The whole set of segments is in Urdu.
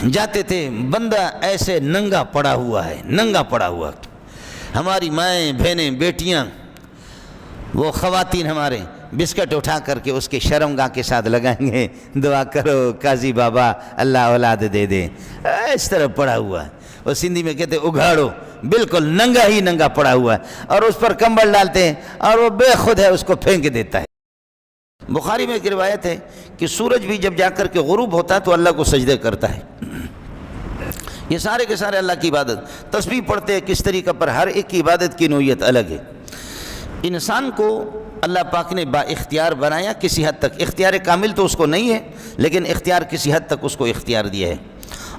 جاتے تھے، بندہ ایسے ننگا پڑا ہوا ہے، ننگا پڑا ہوا. ہماری مائیں بہنیں بیٹیاں وہ خواتین ہمارے بسکٹ اٹھا کر کے اس کے شرمگاہ کے ساتھ لگائیں گے، دعا کرو قاضی بابا اللہ اولاد دے دے. اس طرح پڑا ہوا ہے. وہ سندھی میں کہتے اگاڑو، بالکل ننگا ہی ننگا پڑا ہوا ہے، اور اس پر کمبل ڈالتے ہیں اور وہ بے خود ہے اس کو پھینک دیتا ہے. بخاری میں ایک روایت ہے کہ سورج بھی جب جا کر کے غروب ہوتا ہے تو اللہ کو سجدے کرتا ہے. یہ سارے کے سارے اللہ کی عبادت. تسبیح پڑھتے ہیں کس طریقہ پر، ہر ایک کی عبادت کی نوعیت الگ ہے. انسان کو اللہ پاک نے با اختیار بنایا، کسی حد تک اختیار کامل تو اس کو نہیں ہے، لیکن اختیار کسی حد تک اس کو اختیار دیا ہے.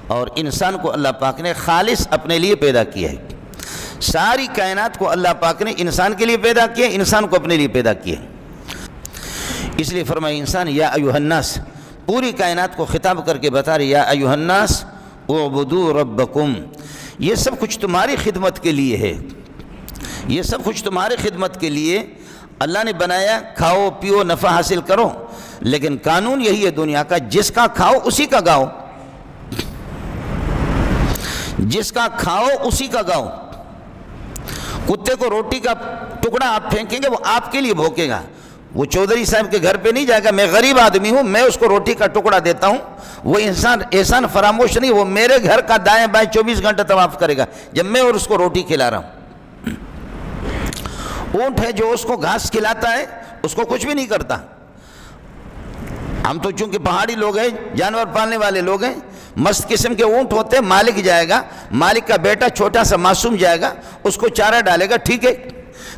اور انسان کو اللہ پاک نے خالص اپنے لیے پیدا کیا ہے. ساری کائنات کو اللہ پاک نے انسان کے لیے پیدا کیا، انسان کو اپنے لیے پیدا کیا. اس لیے فرمایا انسان یا ایھا الناس، پوری کائنات کو خطاب کر کے بتا رہے یا ایھا الناس اعبدوا ربکم، یہ سب کچھ تمہاری خدمت کے لیے ہے، یہ سب کچھ تمہاری خدمت کے لیے اللہ نے بنایا. کھاؤ پیو نفع حاصل کرو، لیکن قانون یہی ہے دنیا کا، جس کا کھاؤ اسی کا گاؤ، جس کا کھاؤ اسی کا گاؤ. کتے کو روٹی کا ٹکڑا آپ پھینکیں گے وہ آپ کے لیے بھوکے گا، وہ چودھری صاحب کے گھر پہ نہیں جائے گا میں غریب آدمی ہوں میں اس کو روٹی کا ٹکڑا دیتا ہوں. وہ انسان احسان فراموش نہیں، وہ میرے گھر کا دائیں بائیں 24 گھنٹے طواف کرے گا جب میں اور اس کو روٹی کھلا رہا ہوں. اونٹ ہے جو اس کو گھاس کھلاتا ہے، اس کو کچھ بھی نہیں کرتا. ہم تو چونکہ پہاڑی لوگ ہیں، جانور پالنے والے لوگ ہیں، مست قسم کے اونٹ ہوتے ہیں. مالک جائے گا، مالک کا بیٹا چھوٹا سا معصوم جائے گا، اس کو چارہ ڈالے گا، ٹھیک ہے.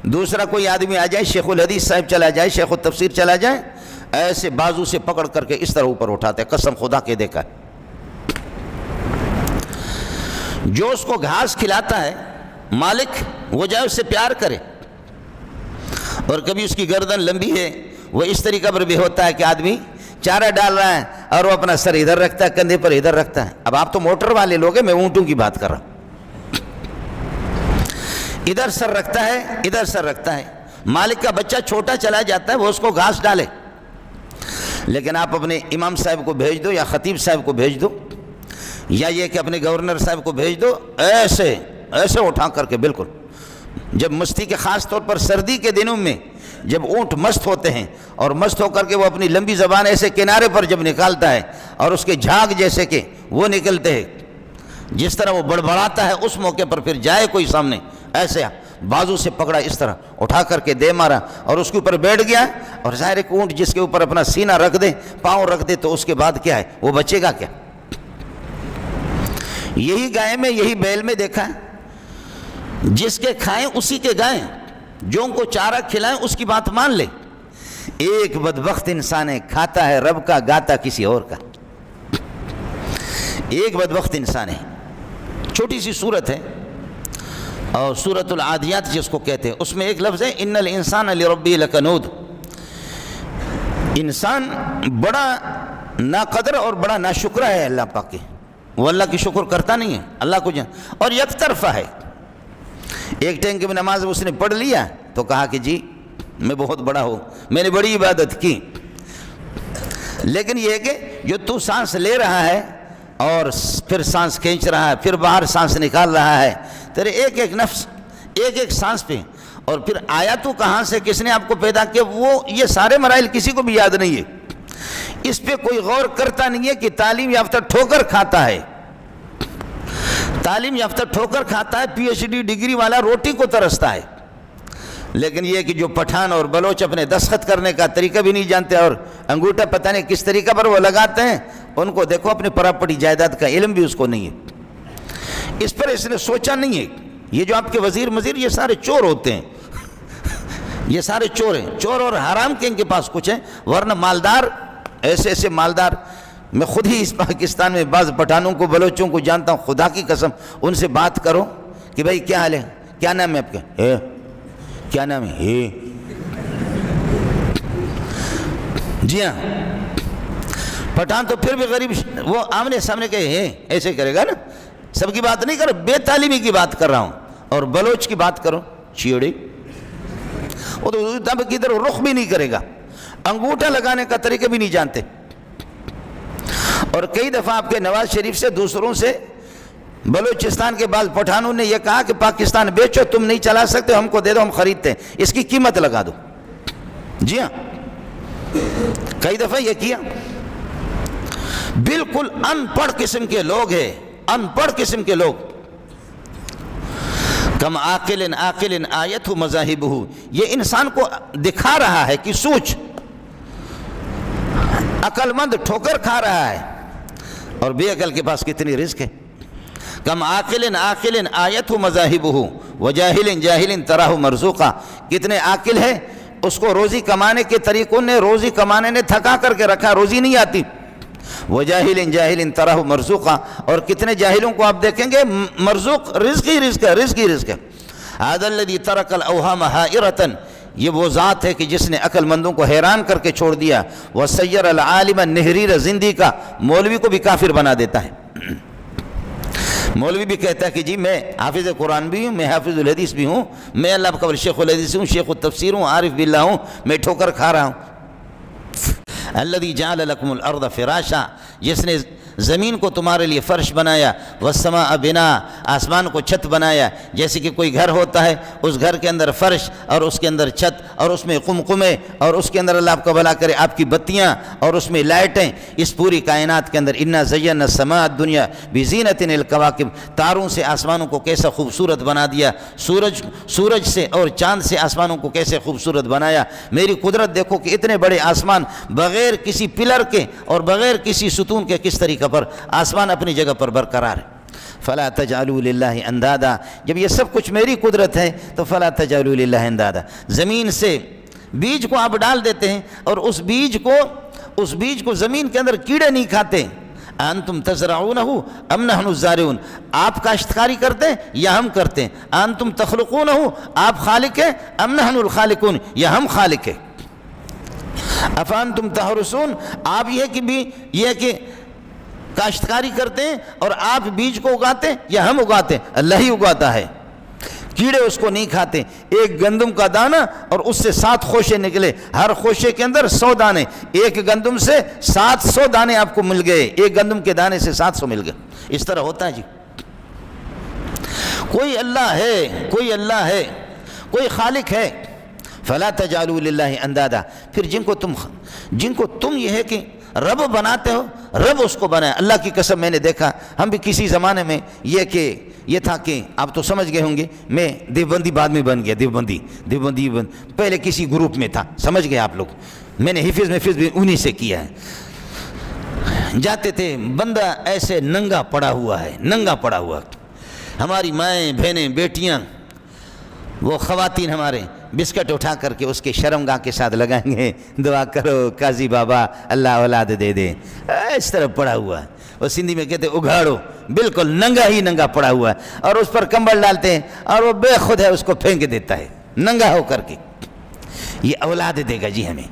دوسرا کوئی آدمی آ جائے، شیخ الحدیث صاحب چلا جائے، شیخ التفسیر چلا جائے، ایسے بازو سے پکڑ کر کے اس طرح اوپر اٹھاتے ہیں. قسم خدا کے دیکھا ہے. جو اس کو گھاس کھلاتا ہے مالک، وہ جائے اس سے پیار کرے. اور کبھی اس کی گردن لمبی ہے، وہ اس طریقہ پر بھی ہوتا ہے کہ آدمی چارہ ڈال رہا ہے اور وہ اپنا سر ادھر رکھتا ہے، کندھے پر ادھر رکھتا ہے. اب آپ تو موٹر والے لوگ ہیں، میں اونٹوں کی بات کر رہا ہوں. ادھر سر رکھتا ہے، ادھر سر رکھتا ہے. مالک کا بچہ چھوٹا چلا جاتا ہے، وہ اس کو گھاس ڈالے. لیکن آپ اپنے امام صاحب کو بھیج دو یا خطیب صاحب کو بھیج دو، یا یہ کہ اپنے گورنر صاحب کو بھیج دو، ایسے ایسے اٹھا کر کے بالکل. جب مستی کے خاص طور پر سردی کے دنوں میں جب اونٹ مست ہوتے ہیں اور مست ہو کر کے وہ اپنی لمبی زبان ایسے کنارے پر جب نکالتا ہے اور اس کے جھاگ جیسے کہ وہ نکلتے ہیں، جس طرح وہ بڑبڑاتا ہے، اس موقع پر پھر جائے کوئی سامنے ایسے بازو سے پکڑا، اس طرح اٹھا کر کے دے مارا اور اس کے اوپر بیٹھ گیا. اور ظاہر ایک اونٹ جس کے اوپر اپنا سینہ رکھ دے، پاؤں رکھ دے، تو اس کے بعد کیا ہے، وہ بچے گا کیا؟ یہی گائے میں، یہی بیل میں دیکھا ہے، جس کے کھائیں اسی کے گائیں، جو ان کو چارہ کھلائیں اس کی بات مان لے. ایک بدبخت انسان ہے، کھاتا ہے رب کا، گاتا کسی اور کا. ایک بدبخت انسان ہے. چھوٹی سی سورت ہے اور سورۃ العادیات جس کو کہتے ہیں، اس میں ایک لفظ ہے ان الانسان لربہ لکنود. انسان بڑا ناقدر اور بڑا ناشکرہ ہے اللہ پاک کے. وہ اللہ کی شکر کرتا نہیں ہے، اللہ کو اور یک طرفہ ہے. ایک ٹائم کی نماز اس نے پڑھ لیا تو کہا کہ جی میں بہت بڑا ہوں، میں نے بڑی عبادت کی. لیکن یہ ہے کہ جو تو سانس لے رہا ہے اور پھر سانس کھینچ رہا ہے، پھر باہر سانس نکال رہا ہے، تیرے ایک ایک نفس، ایک ایک سانس پہ، اور پھر آیا تو کہاں سے، کس نے آپ کو پیدا کیا، وہ یہ سارے مراحل کسی کو بھی یاد نہیں ہے. اس پہ کوئی غور کرتا نہیں ہے کہ تعلیم یافتہ ٹھوکر کھاتا ہے، تعلیم یافتہ ٹھوکر کھاتا ہے، پی ایچ ڈی ڈگری والا روٹی کو ترستا ہے. لیکن یہ کہ جو پٹھان اور بلوچ اپنے دستخط کرنے کا طریقہ بھی نہیں جانتے اور انگوٹھا پتہ نہیں کس طریقہ پر وہ لگاتے ہیں، ان کو دیکھو اپنی پراپرٹی جائیداد کا علم بھی اس کو نہیں ہے. اس پر اس نے سوچا نہیں ہے. یہ جو آپ کے وزیر مزیر یہ سارے چور ہوتے ہیں، یہ سارے چور ہیں، چور اور حرام کے ان کے پاس کچھ ہیں. ورنہ مالدار، ایسے ایسے مالدار، میں خود ہی اس پاکستان میں بعض پٹھانوں کو بلوچوں کو جانتا ہوں، خدا کی قسم ان سے بات کرو کہ بھائی کیا حال ہے، کیا نام ہے آپ کا، کیا نام ہے، جی ہاں. پٹھان تو پھر بھی غریب، وہ آمنے سامنے کہے ایسے کرے گا نا. سب کی بات نہیں کرو، بے تعلیمی کی بات کر رہا ہوں. اور بلوچ کی بات کرو، چیڑے، وہ تو کدھر رخ بھی نہیں کرے گا، انگوٹھا لگانے کا طریقہ بھی نہیں جانتے. اور کئی دفعہ آپ کے نواز شریف سے دوسروں سے بلوچستان کے بعض پٹھانوں نے یہ کہا کہ پاکستان بیچو، تم نہیں چلا سکتے، ہم کو دے دو، ہم خریدتے ہیں، اس کی قیمت لگا دو۔ جی ہاں، کئی دفعہ یہ کیا۔ بالکل ان پڑھ قسم کے لوگ ہیں، ان پڑھ قسم کے لوگ۔ کم عاقل آیت مذاہبہ، یہ انسان کو دکھا رہا ہے کہ سوچ، عقل مند ٹھوکر کھا رہا ہے اور بے عقل کے پاس کتنی رزق ہے۔ کم عاقل آیت مذاہبہ وجاہل جاہل تراہ مرزوقا، کتنے عاقل ہے، اس کو روزی کمانے کے طریقوں نے، روزی کمانے نے تھکا کر کے رکھا، روزی نہیں آتی۔ وجاہل جاہل تراہ مرزوقا، اور کتنے جاہلوں کو آپ دیکھیں گے مرزوق، رزق ہی رزق ہے، رزق ہی رزق ہے۔ ھذا الذی ترک الاوہام حائرۃ، یہ وہ ذات ہے کہ جس نے عقل مندوں کو حیران کر کے چھوڑ دیا۔ وسیر العالم نہریر زندی کا، مولوی کو بھی کافر بنا دیتا ہے۔ مولوی بھی کہتا ہے کہ جی میں حافظ قرآن بھی ہوں، میں حافظ الحدیث بھی ہوں، میں اللہ قبل شیخ الحدیث ہوں، شیخ التفسیر ہوں، عارف باللہ ہوں، میں ٹھوکر کھا رہا ہوں۔ الذی جعل لکم الارض فراشا، جس نے زمین کو تمہارے لیے فرش بنایا، والسماء بناء، آسمان کو چھت بنایا۔ جیسے کہ کوئی گھر ہوتا ہے، اس گھر کے اندر فرش اور اس کے اندر چھت اور اس میں قمقمے اور اس کے اندر اللہ آپ کا بھلا کرے آپ کی بتیاں اور اس میں لائٹیں، اس پوری کائنات کے اندر انا زینا السماء الدنیا بزینۃ الکواکب، تاروں سے آسمانوں کو کیسا خوبصورت بنا دیا، سورج سے اور چاند سے آسمانوں کو کیسے خوبصورت بنایا۔ میری قدرت دیکھو کہ اتنے بڑے آسمان بغیر کسی پلر کے اور بغیر کسی ستون کے کس طریقے پر آسمان اپنی جگہ پر برقرار ہے۔ فلا تجعلوا للہ اندادا، جب یہ سب کچھ میری قدرت ہے تو فلا تجعلوا للہ اندادا، زمین سے بیج کو آپ ڈال دیتے ہیں اور اس بیج کو زمین کے اندر کیڑے نہیں کھاتے۔ انتم تزرعونہ ام نحن الزارعون، آپ کاشتکاری کرتے ہیں یا ہم کرتے ہیں۔ انتم تخلقونہ، آپ خالق ہیں، ام نحن الخالقون، یا ہم خالق ہیں۔ افانتم تحرسون، آپ یہ کہ کاشتکاری کرتے ہیں اور آپ بیج کو اگاتے ہیں یا ہم اگاتے ہیں؟ اللہ ہی اگاتا ہے، کیڑے اس کو نہیں کھاتے۔ ایک گندم کا دانہ اور اس سے 7 خوشے نکلے، ہر خوشے کے اندر 100 دانے، ایک گندم سے 700 دانے آپ کو مل گئے، ایک گندم کے دانے سے 700 مل گئے۔ اس طرح ہوتا ہے جی۔ کوئی اللہ ہے، کوئی اللہ ہے، کوئی خالق ہے۔ فلا تجعلوا للہ اندادا، پھر جن کو تم یہ ہے کہ رب بناتے ہو، رب اس کو بنایا۔ اللہ کی قسم میں نے دیکھا، ہم بھی کسی زمانے میں یہ تھا کہ آپ تو سمجھ گئے ہوں گے، میں دیوبندی بعد میں بن گیا، دیوبندی پہلے کسی گروپ میں تھا، سمجھ گئے آپ لوگ۔ میں نے حفظ بھی انہی سے کیا ہے۔ جاتے تھے، بندہ ایسے ننگا پڑا ہوا ہے، ننگا پڑا ہوا۔ ہماری مائیں بہنیں بیٹیاں، وہ خواتین ہمارے بسکٹ اٹھا کر کے اس کے شرمگاہ کے ساتھ لگائیں گے، دعا کرو قاضی بابا اللہ اولاد دے دے، اس طرح پڑا ہوا ہے۔ وہ سندھی میں کہتے اگھاڑو، بالکل ننگا ہی ننگا پڑا ہوا ہے، اور اس پر کمبل ڈالتے ہیں اور وہ بے خود ہے، اس کو پھینک دیتا ہے ننگا ہو کر کے۔ یہ اولاد دے گا جی ہمیں۔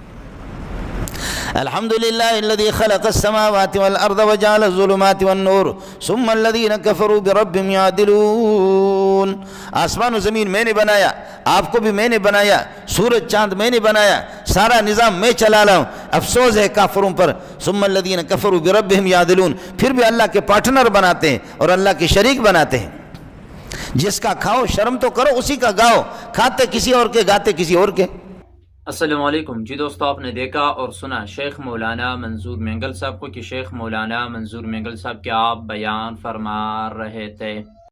الحمدللہ الذی خلق السماوات والارض وجعل الظلمات والنور ثم الذین کفروا بربهم یعدلون، آسمان و زمین میں نے بنایا، آپ کو بھی میں نے بنایا، سورج چاند میں نے بنایا، سارا نظام میں چلا رہا ہوں، افسوس ہے کافروں پر۔ ثم الذین کفروا بربهم یعدلون، پھر بھی اللہ کے پارٹنر بناتے ہیں اور اللہ کے شریک بناتے ہیں۔ جس کا کھاؤ شرم تو کرو، اسی کا گاؤ، کھاتے کسی اور کے، گاتے کسی اور کے۔ السلام علیکم جی دوستو، آپ نے دیکھا اور سنا شیخ مولانا منظور مینگل صاحب کو کہ شیخ مولانا منظور مینگل صاحب کیا بیان فرما رہے تھے۔